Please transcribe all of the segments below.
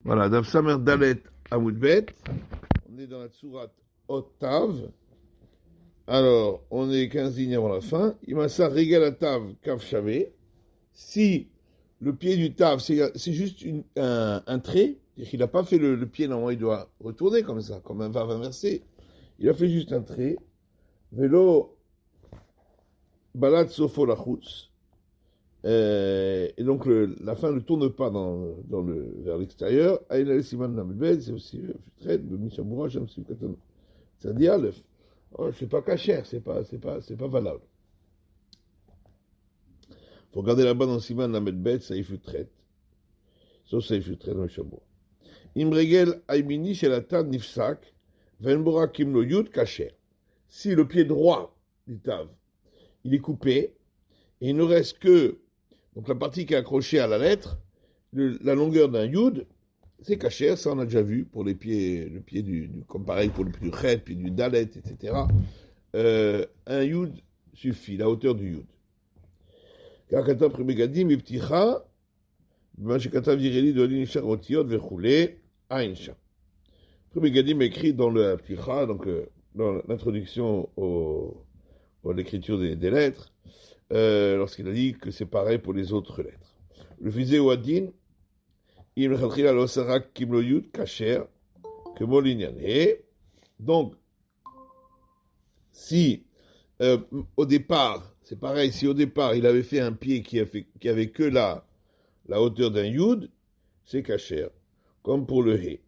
Voilà, Dav Samer Dalet Amoudbet. On est dans la Tsurat Otav. Alors, on est 15 lignes avant la fin. Imasa Regalatav Kav Shavé. Si le pied du Tav, c'est juste un trait, c'est-à-dire qu'il n'a pas fait le pied, normalement il doit retourner comme ça, comme un Vav inversé. Il a fait juste un trait. Vélo Balad Sofo Lachutz. Et donc la fin ne tourne pas vers l'extérieur. Aïla Siman Namibed, c'est aussi très de Mishamoura, Shamsi Katan. C'est-à-dire, c'est pas cachère, c'est pas valable. Il faut regarder là-bas dans Siman Namibed, ça y fut traite. Sauf ça y fut traite dans le Shamoura. Imregel Aïmini Shelatan Nifsak, Venbora Kimlo Yud Kacher. Si le pied droit du Tav, il est coupé, et il ne reste que donc la partie qui est accrochée à la lettre, la longueur d'un yud, c'est caché, ça on a déjà vu pour le pied comme pareil pour le pied du chet, le pied du dalet, etc. Un yud suffit, la hauteur du yud. Car katav primegadim ipticha, b'ma shekatav yireli de l'in shar otiot vechule, ainsha. Primegadim écrit dans le pticha, donc dans l'introduction à l'écriture des lettres, lorsqu'il a dit que c'est pareil pour les autres lettres. Le fisé ou adin, il me à l'osarak kimloyut kacher, que molinyan. Et donc, si au départ, c'est pareil, si au départ il avait fait un pied qui avait que la hauteur d'un yud, c'est kacher, comme pour le he.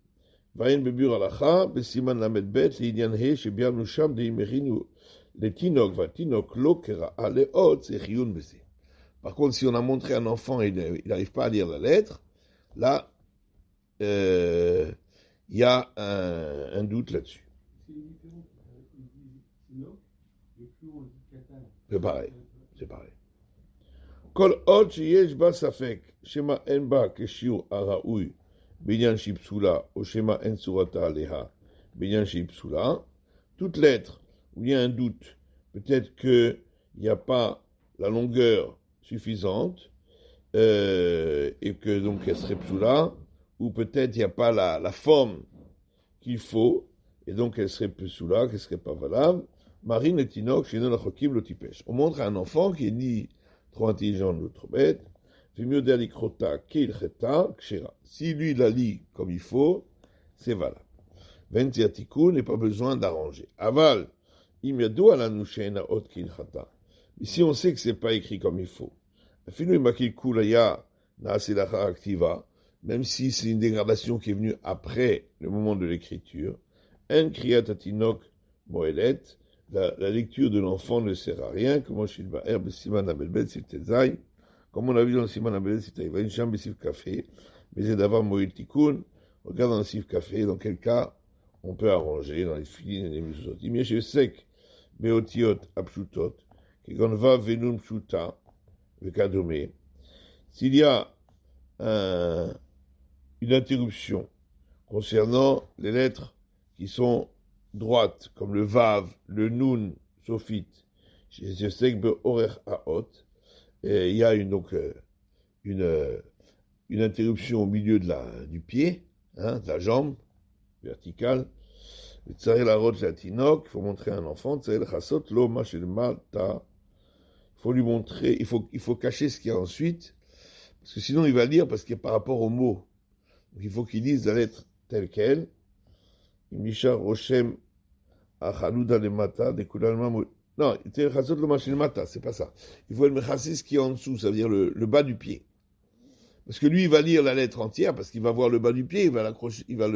Vayin bebur alacha, besiman lamed bet, l'idyan he, shebiam nusham de imerinu. Les tinok va tinok lokera ale hot c'est chiyun bese. Par contre, si on a montré à un enfant et il n'arrive pas à lire la lettre, là, il y a un doute là-dessus. C'est pareil, c'est pareil. Kol hot sheyesh ba safek shema en ba keshiur araoui binyan shipsula ou shema en surata aleha binyan shipsula. Toute lettre où il y a un doute, peut-être qu'il n'y a pas la longueur suffisante, et que donc elle serait psoula, ou peut-être il n'y a pas la forme qu'il faut, et donc elle serait psoula, qu'elle ne serait pas valable. Marine et Tinok, chez nous, la chokim l'otipèche. On montre à un enfant qui est ni trop intelligent ni trop bête, mieux d'alikrota qu'il cheta, kshera. Si lui la lit comme il faut, c'est valable. Ventiatikou n'est pas besoin d'arranger. Aval, imyado ala nushena ot kinchata. Ici, on sait que c'est pas écrit comme il faut. Même si c'est une dégradation qui est venue après le moment de l'écriture, en kriyat atinok moelet, la lecture de l'enfant ne sert à rien, comme on a vu dans le Siman Abelbet, c'est Vaincham Besif Café, mais c'est d'abord Moïl Tikkun. Regarde dans le Sif Café, dans quel cas on peut arranger dans les filines et les musosot. Il y a sec, beotiot, apshutot, qui va venum pshuta, vekadome. S'il y a une interruption concernant les lettres qui sont droites, comme le vav, le nun, sofit, chez sec, beorer aot, et il y a une interruption au milieu du pied, de la jambe verticale. Il faut montrer à un enfant, il faut lui montrer, il faut cacher ce qu'il y a ensuite, parce que sinon il va lire parce qu'il y a par rapport au mot. Donc il faut qu'il lise la lettre telle quelle. Misha Roshem Achaluda Lemata, non, c'est pas ça. Il faut le mechasser ce qui est en dessous, ça veut dire le bas du pied. Parce que lui, il va lire la lettre entière, parce qu'il va voir le bas du pied, il va l'accrocher, il va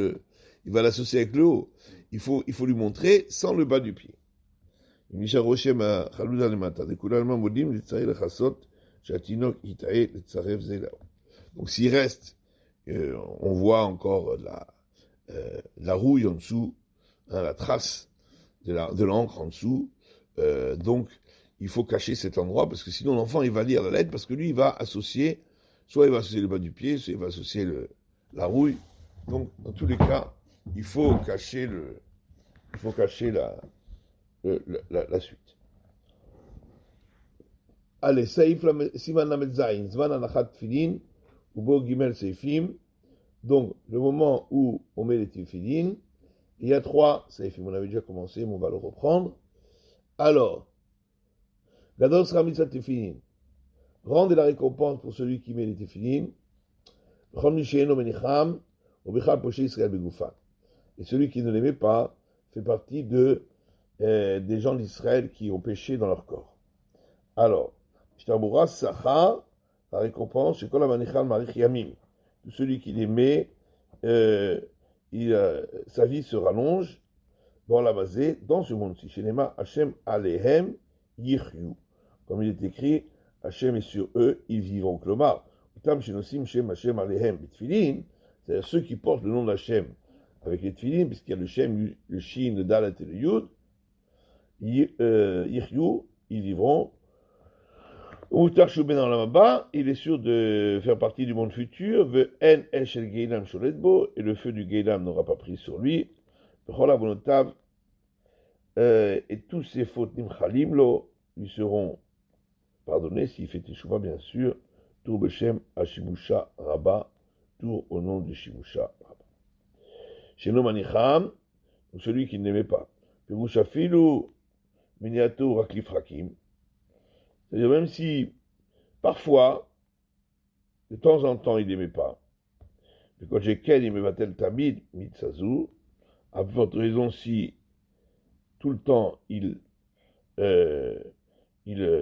l'associer avec le haut. Il faut lui montrer sans le bas du pied. Donc s'il reste, on voit encore la rouille en dessous, la trace de l'encre en dessous, donc il faut cacher cet endroit, parce que sinon l'enfant il va lire la lettre, parce que lui il va associer, soit il va associer le bas du pied, soit il va associer la rouille. Donc dans tous les cas, il faut cacher la suite. Allez, Saïf Siman Lamed Zayin, Zman Anachat Tfilin, Ubo Gimel Seifim, Donc, le moment où on met les téphilines, il y a 3 seifim. On avait déjà commencé, mais on va le reprendre. Alors, Gadol sera mitzvah téphilin. Rendez la récompense pour celui qui met les téphilines. Et celui qui ne les met pas fait partie des gens d'Israël qui ont péché dans leur corps. Alors, la récompense, c'est celui qui les met, sa vie se rallonge dans la basée, dans ce monde-ci. Shenema Hashem Alehem Yichyu. Comme il est écrit, Hashem est sur eux, ils vivront. Klomar, Utam Shenosim Shem Hashem Alehem Bitfilin, c'est-à-dire ceux qui portent le nom d'Hashem avec les tfilin, puisqu'il y a le Shem, le Shin, le Dalet et le Yud, Yichyu, ils vivront. Il est sûr de faire partie du monde futur. Et le feu du Geilam n'aura pas pris sur lui. Et tous ses fautes lui seront pardonnés s'il fait teshuva, bien sûr. Tour Beshem Hashimusha Rabba, tour au nom de Shimusha Rabba. Sheno Manicham, celui qui ne l'aimait pas. Perushafilu Miniato Raklif Rakim. C'est-à-dire, même si, parfois, de temps en temps, il n'aimait pas, mais quand j'ai Ken, il me va-t-elle Tamid, Mitsazu, à votre raison, si tout le temps il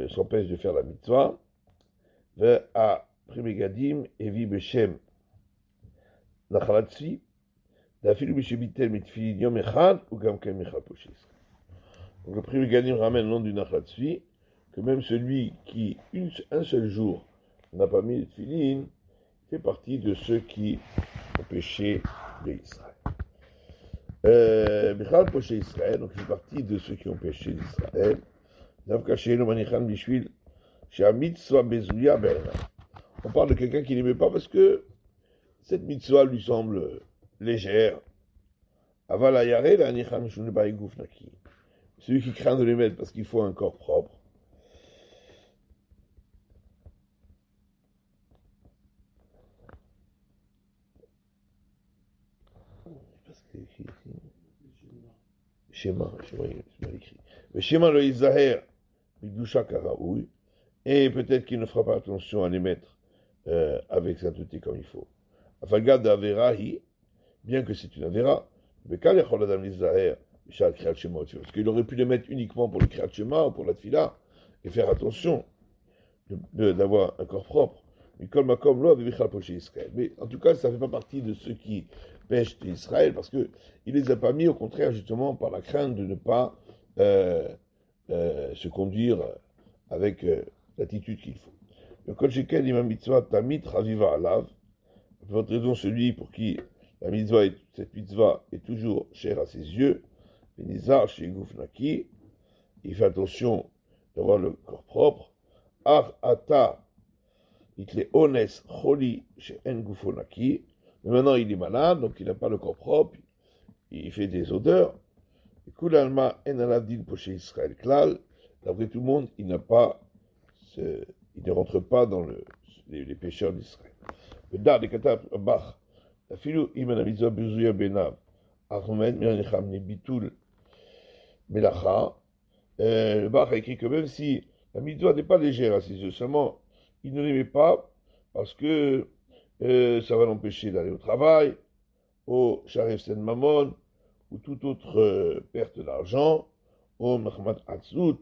s'empêche de faire la mitzvah, à Primegadim, Evi Beshem, Nachalatsi, Dafilu Beshebitel, Mitfilin, Yom Echad, ou Gamken Michal Poshis. Donc le Primegadim ramène le nom du Nachalatsi, que même celui qui, un seul jour, n'a pas mis de tefilin, fait partie de ceux qui ont péché d'Israël. Michal Poché Israël, donc il fait partie de ceux qui ont péché d'Israël. On parle de quelqu'un qui n'aimait pas parce que cette mitzvah lui semble légère. Celui qui craint de les mettre parce qu'il faut un corps propre. Shema, c'est mal écrit. Mais Shema le Izaher, Bidusha Karaoui, et peut-être qu'il ne fera pas attention à les mettre avec sainteté comme il faut. Afalgad d'Averahi, bien que c'est une Avera, mais quand les Choladam Izaher, parce qu'il aurait pu les mettre uniquement pour le Kriyat Shema ou pour la Tfila, et faire attention d'avoir un corps propre. Mais en tout cas, ça ne fait pas partie de ceux qui pêchent d'Israël, parce qu'il ne les a pas mis, au contraire, justement, par la crainte de ne pas se conduire avec l'attitude qu'il faut. Le Kol Shekel Imam Mitzvah Tamid Chaviva Alav, votre raison, celui pour qui la mitzvah cette mitzvah est toujours chère à ses yeux, Benizar chez Gouf Naki, il fait attention d'avoir le corps propre, Ar Ata Itle Ones Choli chez En Goufo Naki, mais maintenant il est malade, donc il n'a pas le corps propre, il fait des odeurs. Kulalma En Aladin Poché Israël Klal, d'après tout le monde, il ne rentre pas dans les pécheurs d'Israël. Le Dar de Katab Bach, la filou Iman Mitzvah Bezuya Benav, Ahmed Miranecham Nebitul Melacha, le Bach a écrit que même si la mitzvah n'est pas légère à ses yeux, seulement il ne l'aimait pas parce que ça va l'empêcher d'aller au travail, au Sharef Sen Mamon, ou toute autre perte d'argent, au Mahmat Hatzout,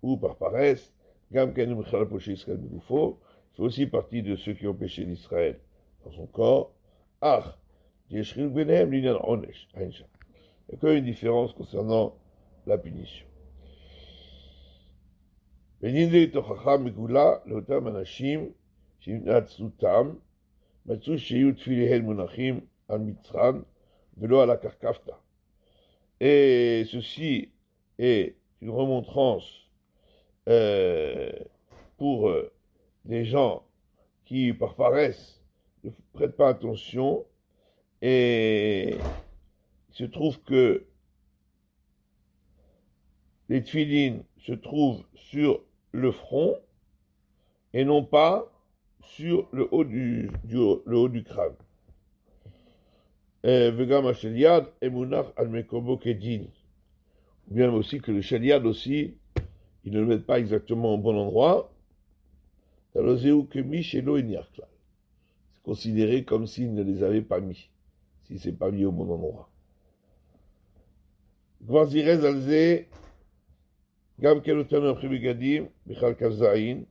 ou par paresse, Gam Kenu Michal Poché Israël Begoufo, fait aussi partie de ceux qui ont péché d'Israël dans son corps. Ah, Yeshrin Benem Linan Onesh, Aïncha. Il n'y a qu'une différence concernant la punition. Beninde Tochacha Megula, Lotam Anashim, Shimnat Sutam, Matsu Sheyut Filehel Munachim, Al Mitzran, Velo Ala Karkafta. Et ceci est une remontrance pour les gens qui, par paresse, ne prêtent pas attention, et il se trouve que les tfilines se trouvent sur le front et non pas sur le haut du crâne. Vegam Sheliad, Emunach al Mekobo Kedin. Ou bien aussi que le Sheliad aussi, ils ne le mettent pas exactement au bon endroit. Talozeu Kemi Shelo Eniarkla. C'est considéré comme s'ils ne les avaient pas mis, si c'est pas mis au bon endroit. Gvazirez Alze, Gam Kelotan Privigadim, Michal Kazaïn.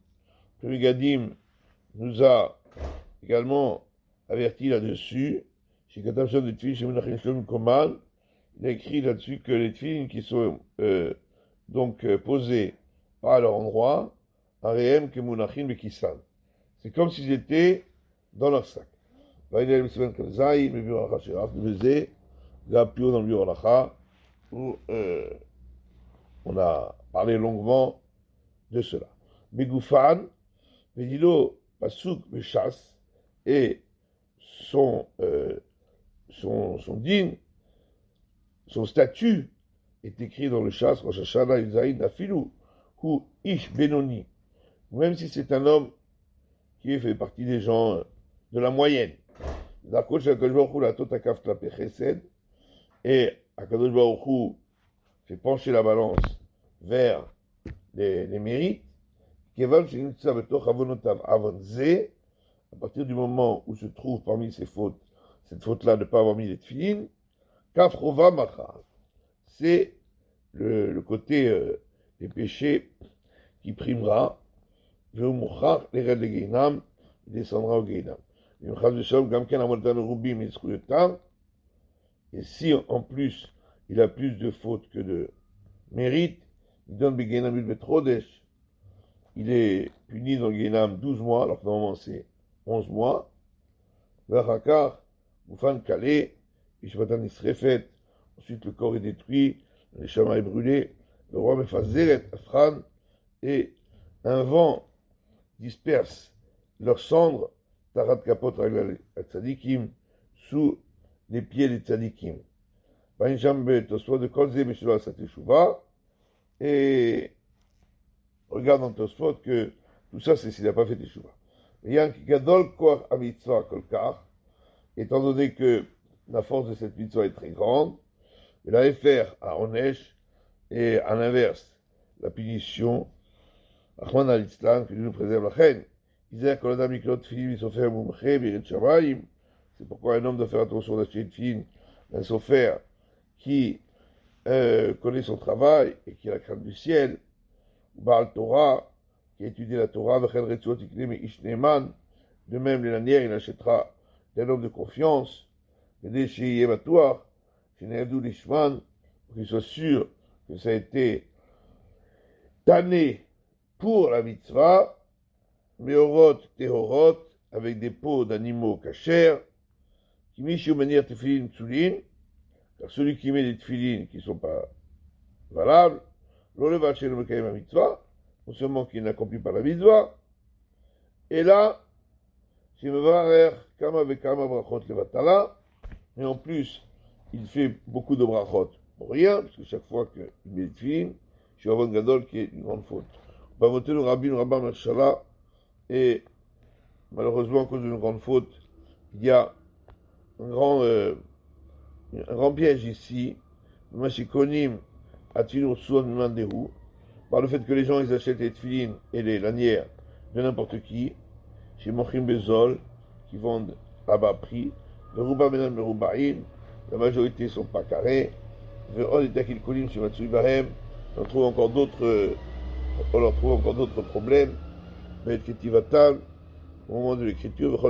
Privigadim nous a également averti là-dessus. Chez Katamshan de Tfilin, chez Menachem Shlom Koman, il a écrit là-dessus que les Tfilin qui sont posés pas à leur endroit, Areem Kemunachin Bekisan. C'est comme s'ils étaient dans leur sac. Vaïdel Mseven Kazaïn, le bureau Alacha Sheraf, le Bezé, là plus haut dans le bureau Alacha, où on a parlé longuement de cela. Begoufan, Vedilo, Pasuk, Bechas, et son digne, son statut est écrit dans le chasse, Rosh Hashanah, Yuzaïd, Afilou, ou Ish Benoni, même si c'est un homme qui fait partie des gens de la moyenne. Et Akadosh Baruch Hu fait pencher la balance vers les mérites. À partir du moment où se trouve parmi ces fautes, cette faute-là de ne pas avoir mis les tefilines, Kafrova Machar, c'est le côté des péchés qui primera, les règles de Geinam, il descendra au Geinam. Et si en plus il a plus de fautes que de mérites, il donne Begeinam Betrodesh, il est puni dans le Geinam 12 mois, alors que normalement c'est 11 mois. Vachakar, Moufan Kalé, Ishvatan Isrefet, ensuite le corps est détruit, le chama est brûlé, le roi Mefazeret, Afran, et un vent disperse leurs cendres, Tarat Kapot Tzadikim, sous les pieds des Tzadikim. Bainjambe, Tosfot de Kolze, Meshelo Sateshuva, et regarde dans Tosfot que tout ça c'est s'il n'a pas fait Teshuva. Gadol Koach Amitzvah Kolkar, étant donné que la force de cette mitzvah est très grande, et la FR à Onesh, et à l'inverse, la punition, Achman al-Islam, que Dieu nous préserve la reine. C'est pourquoi un homme doit faire attention d'acheter une fille, un sophère qui connaît son travail et qui a la crainte du ciel, ou Baal Torah, qui a étudié la Torah, de même les lanières, il achètera d'un homme de confiance, pour qu'il soit sûr que ça a été tanné pour la mitzvah, meorot, tehorot, avec des peaux d'animaux cachers, qui michou manière tefilin tsulin, car celui qui met des tefilin qui ne sont pas valables, l'oleva chez le mekayem mitzvah, non seulement qu'il n'accomplit pas la mitzvah, et là, chez mevarer, kama vekama brachot levatala, et en plus, il fait beaucoup de brachot pour rien, parce que chaque fois qu'il met des tefilin, je suis avant gadol qui est une grande faute. On va voter le rabbi, le rabbin Marchala, et malheureusement, à cause d'une grande faute, il y a un grand piège ici, Mashikonim, Atinur Suan Mandehu, par le fait que les gens ils achètent les tefilines et les lanières de n'importe qui, chez Mochim Bezol, qui vendent à bas prix, le Ruba Menan Merubaïn, la majorité ne sont pas carrés, le Od et Takil Kolim chez Matsui Bahem, on leur trouve encore d'autres problèmes, mais Ketivatan, au moment de l'écriture,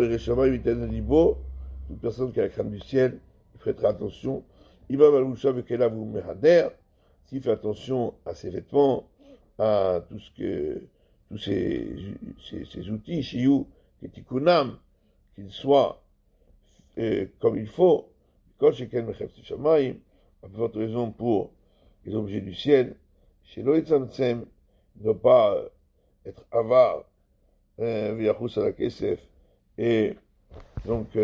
toute personne qui a la crainte du ciel, il prêtera attention. S'il fait attention à ses vêtements, à tous ces outils, shiyu, ketikunam, qu'ils soient comme il faut, à plus forte raison pour les objets du ciel, chez Loïtzamtsem, ne doit pas être avare, Viachus à la Kesef, et donc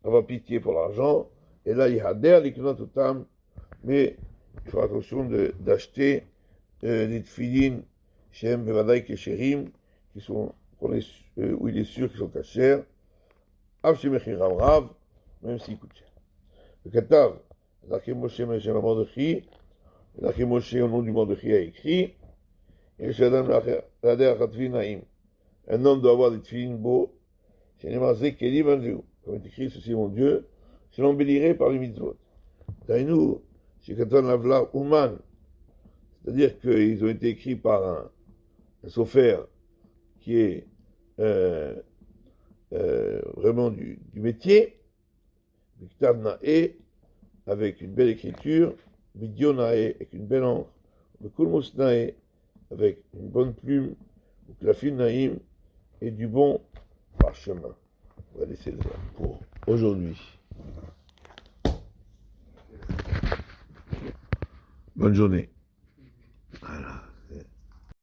avoir pitié pour l'argent, et là, il y a der l'iknototam, mais il faut attention d'acheter des tefilines chez Bevadaï Kesherim, qui sont, où il est sûr qu'ils sont cachers, Av Shemechiram Rav, même s'ils coûtent cher. Le Katav, Darké Moshe Meshem Mordechai, Darké Moshe au nom du Mordechai a écrit, et Shadam Lader Khatvi Naïm. Un homme doit avoir des tefilines beaux, chez Nemazé Keli Vanzu, comme est écrit, ceci mon Dieu, je l'embellirai par les mitzvot. Taïnou, chez Katan Lavla Ouman, c'est-à-dire qu'ils ont été écrits par un sophère qui est vraiment du métier, Victav Nae, avec une belle écriture, Vidyo Nae, avec une belle encre, Kulmos Nae, avec une bonne plume, Klafin Naïm, et du bon parchemin. On va laisser ça pour aujourd'hui. Bonne journée. Voilà.